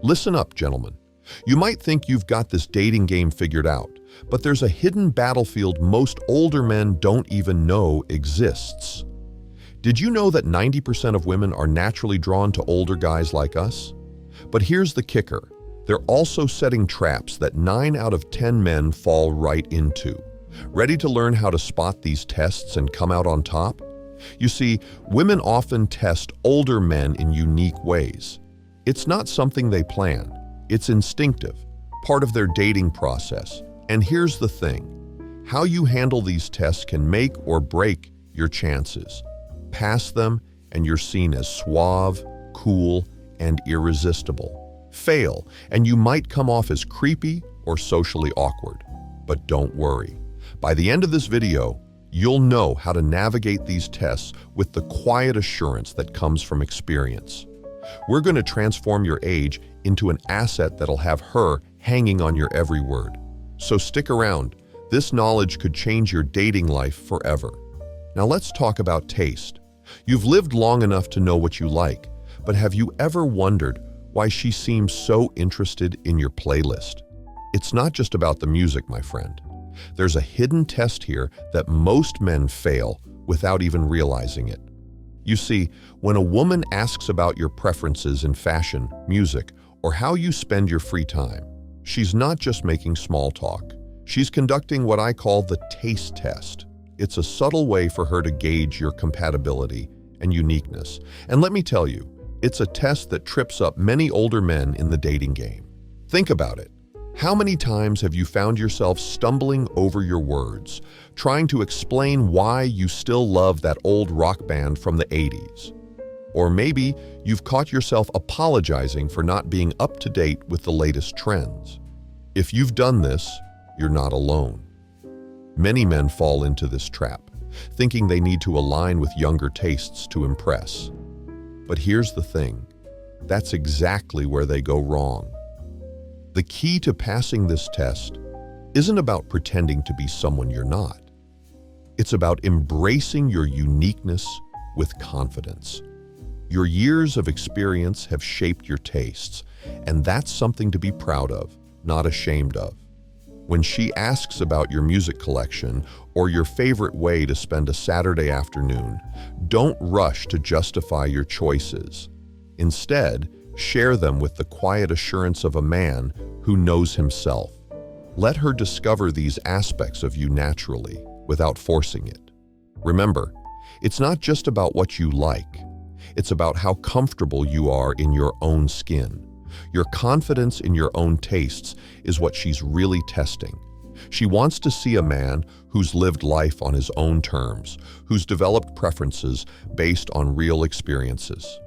Listen up, gentlemen. You might think you've got this dating game figured out, but there's a hidden battlefield most older men don't even know exists. Did you know that 90% of women are naturally drawn to older guys like us? But here's the kicker. They're also setting traps that 9 out of 10 men fall right into. Ready to learn how to spot these tests and come out on top? You see, women often test older men in unique ways. It's not something they plan. It's instinctive, part of their dating process. And here's the thing. How you handle these tests can make or break your chances. Pass them, and you're seen as suave, cool, and irresistible. Fail, and you might come off as creepy or socially awkward. But don't worry. By the end of this video, you'll know how to navigate these tests with the quiet assurance that comes from experience. We're going to transform your age into an asset that'll have her hanging on your every word. So stick around. This knowledge could change your dating life forever. Now let's talk about taste. You've lived long enough to know what you like, but have you ever wondered why she seems so interested in your playlist? It's not just about the music, my friend. There's a hidden test here that most men fail without even realizing it. You see, when a woman asks about your preferences in fashion, music, or how you spend your free time, she's not just making small talk. She's conducting what I call the taste test. It's a subtle way for her to gauge your compatibility and uniqueness. And let me tell you, it's a test that trips up many older men in the dating game. Think about it. How many times have you found yourself stumbling over your words, trying to explain why you still love that old rock band from the 80s? Or maybe you've caught yourself apologizing for not being up to date with the latest trends. If you've done this, you're not alone. Many men fall into this trap, thinking they need to align with younger tastes to impress. But here's the thing. That's exactly where they go wrong. The key to passing this test isn't about pretending to be someone you're not. It's about embracing your uniqueness with confidence. Your years of experience have shaped your tastes, and that's something to be proud of, not ashamed of. When she asks about your music collection or your favorite way to spend a Saturday afternoon, don't rush to justify your choices. Instead, share them with the quiet assurance of a man who knows himself. Let her discover these aspects of you naturally, without forcing it. Remember, it's not just about what you like. It's about how comfortable you are in your own skin. Your confidence in your own tastes is what she's really testing. She wants to see a man who's lived life on his own terms, who's developed preferences based on real experiences.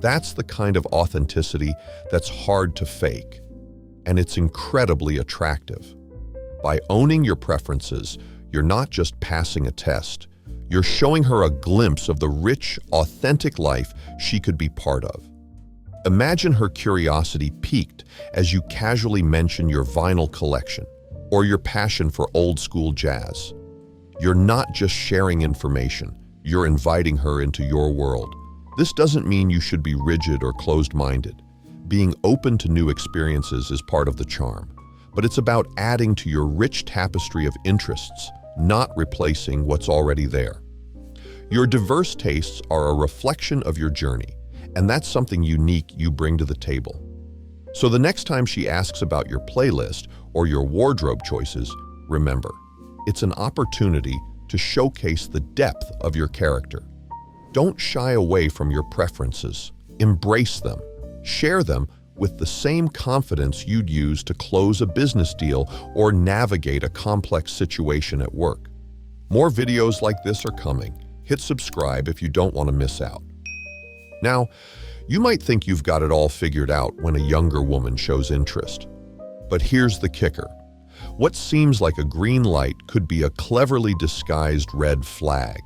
That's the kind of authenticity that's hard to fake, and it's incredibly attractive. By owning your preferences, you're not just passing a test, you're showing her a glimpse of the rich, authentic life she could be part of. Imagine her curiosity piqued as you casually mention your vinyl collection or your passion for old-school jazz. You're not just sharing information, you're inviting her into your world. This doesn't mean you should be rigid or closed-minded. Being open to new experiences is part of the charm, but it's about adding to your rich tapestry of interests, not replacing what's already there. Your diverse tastes are a reflection of your journey, and that's something unique you bring to the table. So the next time she asks about your playlist or your wardrobe choices, remember, it's an opportunity to showcase the depth of your character. Don't shy away from your preferences. Embrace them. Share them with the same confidence you'd use to close a business deal or navigate a complex situation at work. More videos like this are coming. Hit subscribe if you don't want to miss out. Now, you might think you've got it all figured out when a younger woman shows interest. But here's the kicker. What seems like a green light could be a cleverly disguised red flag.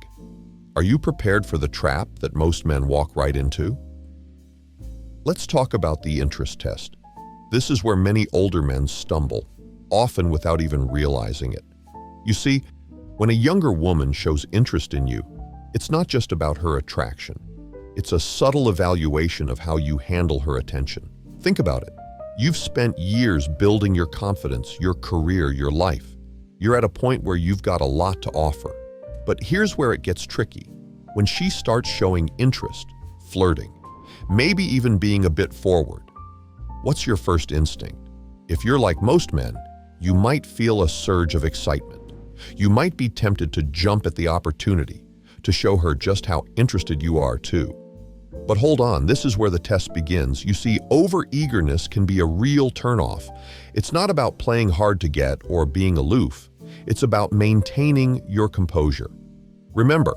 Are you prepared for the trap that most men walk right into? Let's talk about the interest test. This is where many older men stumble, often without even realizing it. You see, when a younger woman shows interest in you, it's not just about her attraction. It's a subtle evaluation of how you handle her attention. Think about it. You've spent years building your confidence, your career, your life. You're at a point where you've got a lot to offer. But here's where it gets tricky. When she starts showing interest, flirting, maybe even being a bit forward, what's your first instinct? If you're like most men, you might feel a surge of excitement. You might be tempted to jump at the opportunity to show her just how interested you are too. But hold on, this is where the test begins. You see, over-eagerness can be a real turnoff. It's not about playing hard to get or being aloof. It's about maintaining your composure. Remember,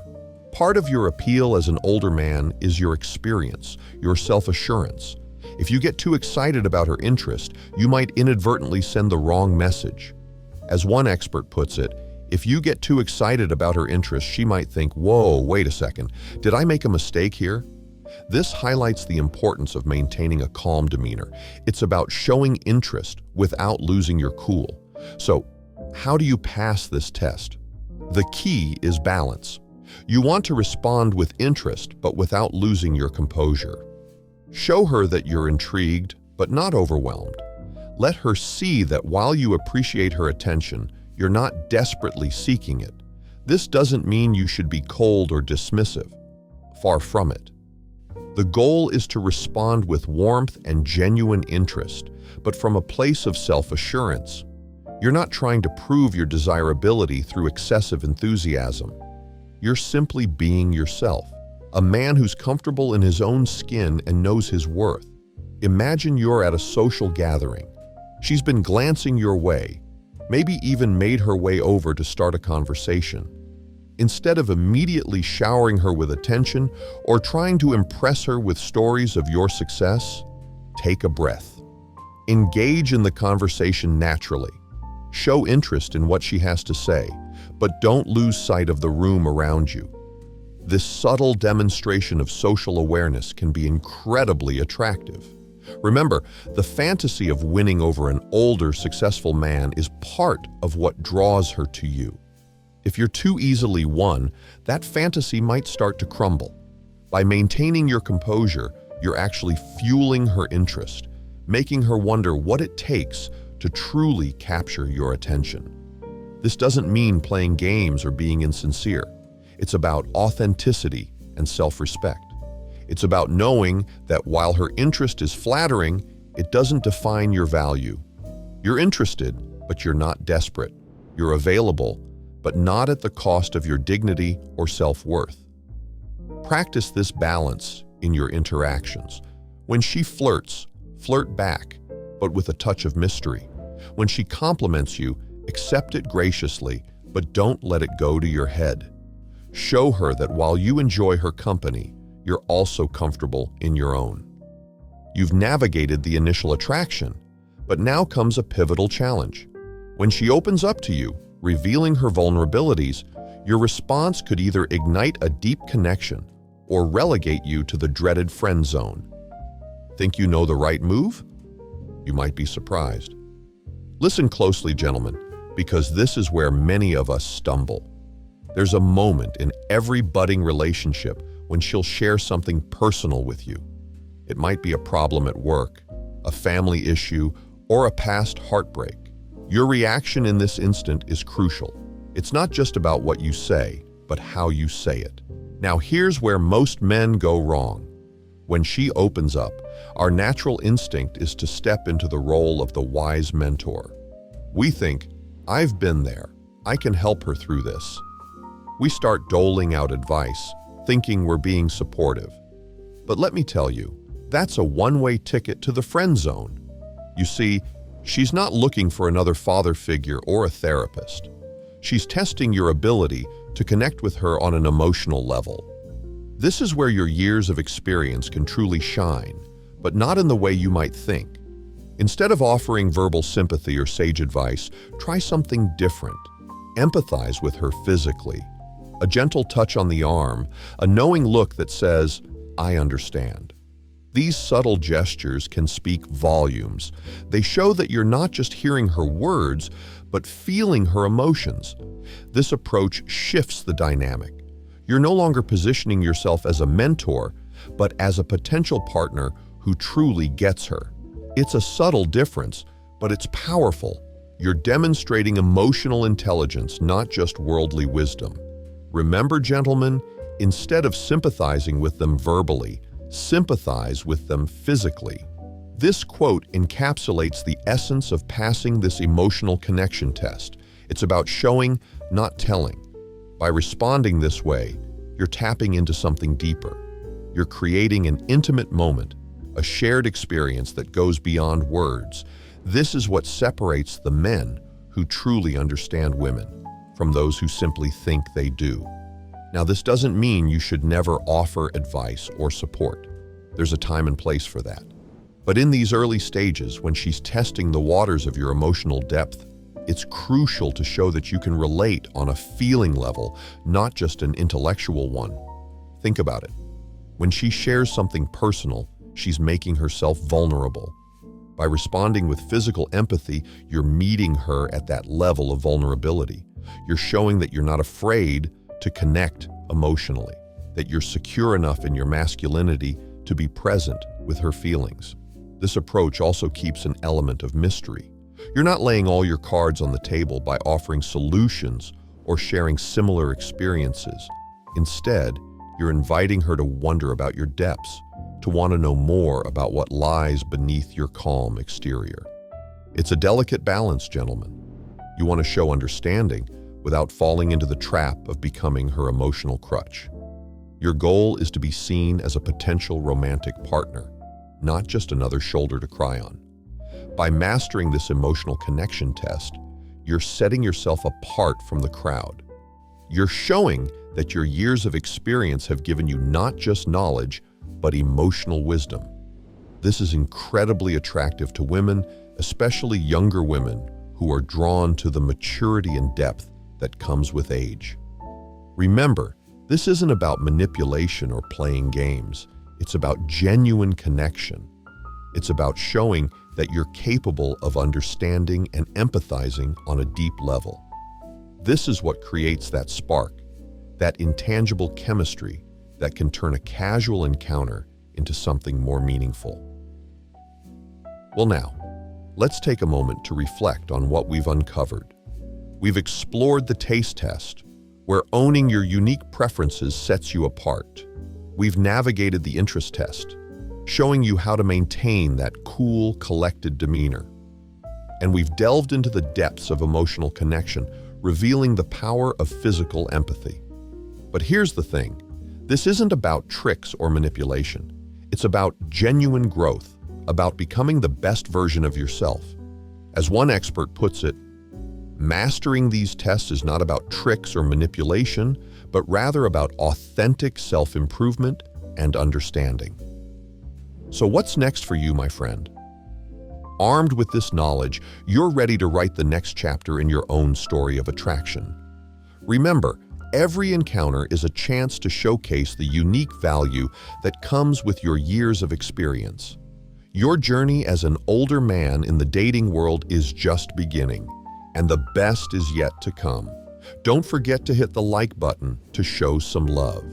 part of your appeal as an older man is your experience, your self-assurance. If you get too excited about her interest, you might inadvertently send the wrong message. As one expert puts it, if you get too excited about her interest, she might think, "Whoa, wait a second, did I make a mistake here?" This highlights the importance of maintaining a calm demeanor. It's about showing interest without losing your cool. So, how do you pass this test? The key is balance. You want to respond with interest, but without losing your composure. Show her that you're intrigued, but not overwhelmed. Let her see that while you appreciate her attention, you're not desperately seeking it. This doesn't mean you should be cold or dismissive. Far from it. The goal is to respond with warmth and genuine interest, but from a place of self-assurance. You're not trying to prove your desirability through excessive enthusiasm. You're simply being yourself, a man who's comfortable in his own skin and knows his worth. Imagine you're at a social gathering. She's been glancing your way, maybe even made her way over to start a conversation. Instead of immediately showering her with attention or trying to impress her with stories of your success, take a breath. Engage in the conversation naturally. Show interest in what she has to say, but don't lose sight of the room around you. This subtle demonstration of social awareness can be incredibly attractive. Remember, the fantasy of winning over an older, successful man is part of what draws her to you. If you're too easily won, that fantasy might start to crumble. By maintaining your composure, you're actually fueling her interest, making her wonder what it takes to truly capture your attention. This doesn't mean playing games or being insincere. It's about authenticity and self-respect. It's about knowing that while her interest is flattering, it doesn't define your value. You're interested, but you're not desperate. You're available, but not at the cost of your dignity or self-worth. Practice this balance in your interactions. When she flirts, flirt back, but with a touch of mystery. When she compliments you, accept it graciously, but don't let it go to your head. Show her that while you enjoy her company, you're also comfortable in your own. You've navigated the initial attraction, but now comes a pivotal challenge. When she opens up to you, revealing her vulnerabilities, your response could either ignite a deep connection or relegate you to the dreaded friend zone. Think you know the right move? You might be surprised. Listen closely, gentlemen, because this is where many of us stumble. There's a moment in every budding relationship when she'll share something personal with you. It might be a problem at work, a family issue, or a past heartbreak. Your reaction in this instant is crucial. It's not just about what you say, but how you say it. Now here's where most men go wrong. When she opens up, our natural instinct is to step into the role of the wise mentor. We think, "I've been there. I can help her through this." We start doling out advice, thinking we're being supportive. But let me tell you, that's a one-way ticket to the friend zone. You see, she's not looking for another father figure or a therapist. She's testing your ability to connect with her on an emotional level. This is where your years of experience can truly shine, but not in the way you might think. Instead of offering verbal sympathy or sage advice, try something different. Empathize with her physically. A gentle touch on the arm, a knowing look that says, "I understand." These subtle gestures can speak volumes. They show that you're not just hearing her words, but feeling her emotions. This approach shifts the dynamic. You're no longer positioning yourself as a mentor, but as a potential partner who truly gets her. It's a subtle difference, but it's powerful. You're demonstrating emotional intelligence, not just worldly wisdom. Remember, gentlemen, instead of sympathizing with them verbally, sympathize with them physically. This quote encapsulates the essence of passing this emotional connection test. It's about showing, not telling. By responding this way, you're tapping into something deeper. You're creating an intimate moment, a shared experience that goes beyond words. This is what separates the men who truly understand women from those who simply think they do. Now, this doesn't mean you should never offer advice or support. There's a time and place for that. But in these early stages, when she's testing the waters of your emotional depth, it's crucial to show that you can relate on a feeling level, not just an intellectual one. Think about it. When she shares something personal, she's making herself vulnerable. By responding with physical empathy, you're meeting her at that level of vulnerability. You're showing that you're not afraid to connect emotionally, that you're secure enough in your masculinity to be present with her feelings. This approach also keeps an element of mystery. You're not laying all your cards on the table by offering solutions or sharing similar experiences. Instead, you're inviting her to wonder about your depths, to want to know more about what lies beneath your calm exterior. It's a delicate balance, gentlemen. You want to show understanding without falling into the trap of becoming her emotional crutch. Your goal is to be seen as a potential romantic partner, not just another shoulder to cry on. By mastering this emotional connection test, you're setting yourself apart from the crowd. You're showing that your years of experience have given you not just knowledge, but emotional wisdom. This is incredibly attractive to women, especially younger women who are drawn to the maturity and depth that comes with age. Remember, this isn't about manipulation or playing games. It's about genuine connection. It's about showing that you're capable of understanding and empathizing on a deep level. This is what creates that spark, that intangible chemistry that can turn a casual encounter into something more meaningful. Well now, let's take a moment to reflect on what we've uncovered. We've explored the taste test, where owning your unique preferences sets you apart. We've navigated the interest test, showing you how to maintain that cool, collected demeanor. And we've delved into the depths of emotional connection, revealing the power of physical empathy. But here's the thing. This isn't about tricks or manipulation. It's about genuine growth, about becoming the best version of yourself. As one expert puts it, mastering these tests is not about tricks or manipulation, but rather about authentic self-improvement and understanding. So what's next for you, my friend? Armed with this knowledge, you're ready to write the next chapter in your own story of attraction. Remember, every encounter is a chance to showcase the unique value that comes with your years of experience. Your journey as an older man in the dating world is just beginning, and the best is yet to come. Don't forget to hit the like button to show some love.